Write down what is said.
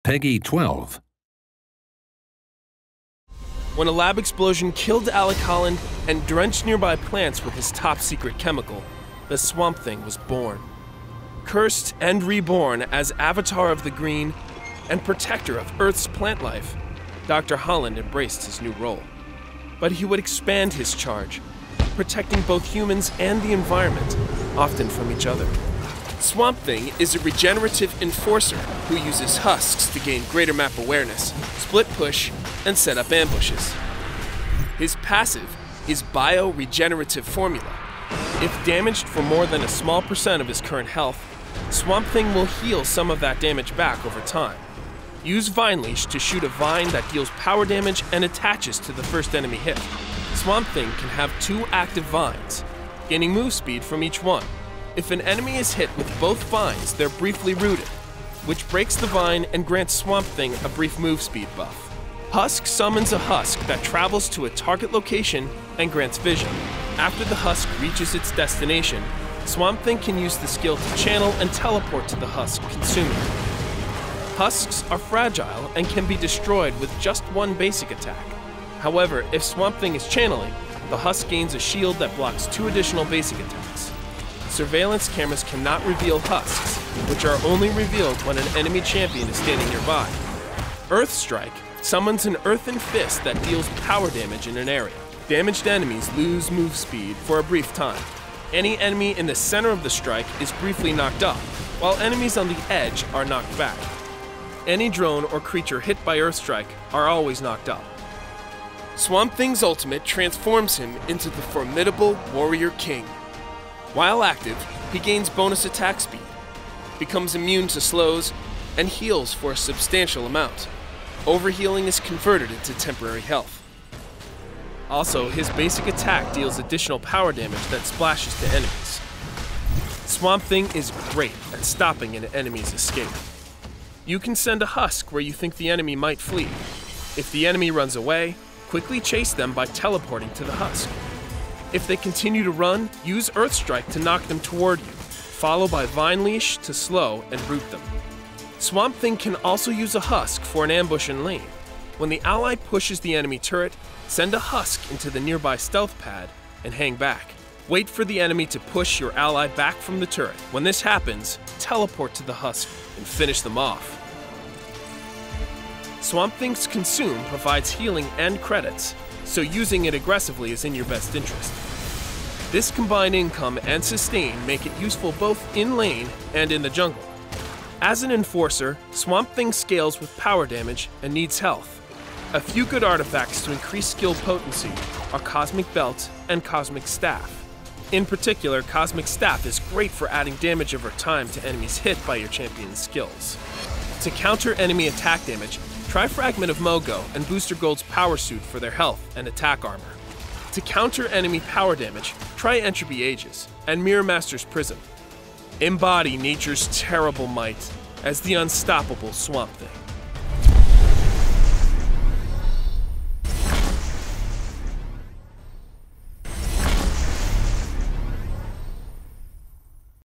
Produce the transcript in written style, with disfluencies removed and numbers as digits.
Peggy 12. When a lab explosion killed Alec Holland and drenched nearby plants with his top-secret chemical, the Swamp Thing was born. Cursed and reborn as Avatar of the Green and protector of Earth's plant life, Dr. Holland embraced his new role. But he would expand his charge, protecting both humans and the environment, often from each other. Swamp Thing is a regenerative enforcer who uses husks to gain greater map awareness, split push, and set up ambushes. His passive is bio-regenerative formula. If damaged for more than a small percent of his current health, Swamp Thing will heal some of that damage back over time. Use Vine Leash to shoot a vine that deals power damage and attaches to the first enemy hit. Swamp Thing can have 2 active vines, gaining move speed from each one. If an enemy is hit with both vines, they're briefly rooted, which breaks the vine and grants Swamp Thing a brief move speed buff. Husk summons a husk that travels to a target location and grants vision. After the husk reaches its destination, Swamp Thing can use the skill to channel and teleport to the husk, consuming it. Husks are fragile and can be destroyed with just one basic attack. However, if Swamp Thing is channeling, the husk gains a shield that blocks 2 additional basic attacks. Surveillance cameras cannot reveal husks, which are only revealed when an enemy champion is standing nearby. Earth Strike summons an earthen fist that deals power damage in an area. Damaged enemies lose move speed for a brief time. Any enemy in the center of the strike is briefly knocked up, while enemies on the edge are knocked back. Any drone or creature hit by Earth Strike are always knocked up. Swamp Thing's ultimate transforms him into the formidable Warrior King. While active, he gains bonus attack speed, becomes immune to slows, and heals for a substantial amount. Overhealing is converted into temporary health. Also, his basic attack deals additional power damage that splashes to enemies. Swamp Thing is great at stopping an enemy's escape. You can send a husk where you think the enemy might flee. If the enemy runs away, quickly chase them by teleporting to the husk. If they continue to run, use Earth Strike to knock them toward you, followed by Vine Leash to slow and root them. Swamp Thing can also use a husk for an ambush in lane. When the ally pushes the enemy turret, send a husk into the nearby stealth pad and hang back. Wait for the enemy to push your ally back from the turret. When this happens, teleport to the husk and finish them off. Swamp Thing's Consume provides healing and credits, so using it aggressively is in your best interest. This combined income and sustain make it useful both in lane and in the jungle. As an enforcer, Swamp Thing scales with power damage and needs health. A few good artifacts to increase skill potency are Cosmic Belt and Cosmic Staff. In particular, Cosmic Staff is great for adding damage over time to enemies hit by your champion's skills. To counter enemy attack damage, try Fragment of Mogo and Booster Gold's Power Suit for their health and attack armor. To counter enemy power damage, try Entropy Aegis and Mirror Master's Prism. Embody nature's terrible might as the unstoppable Swamp Thing.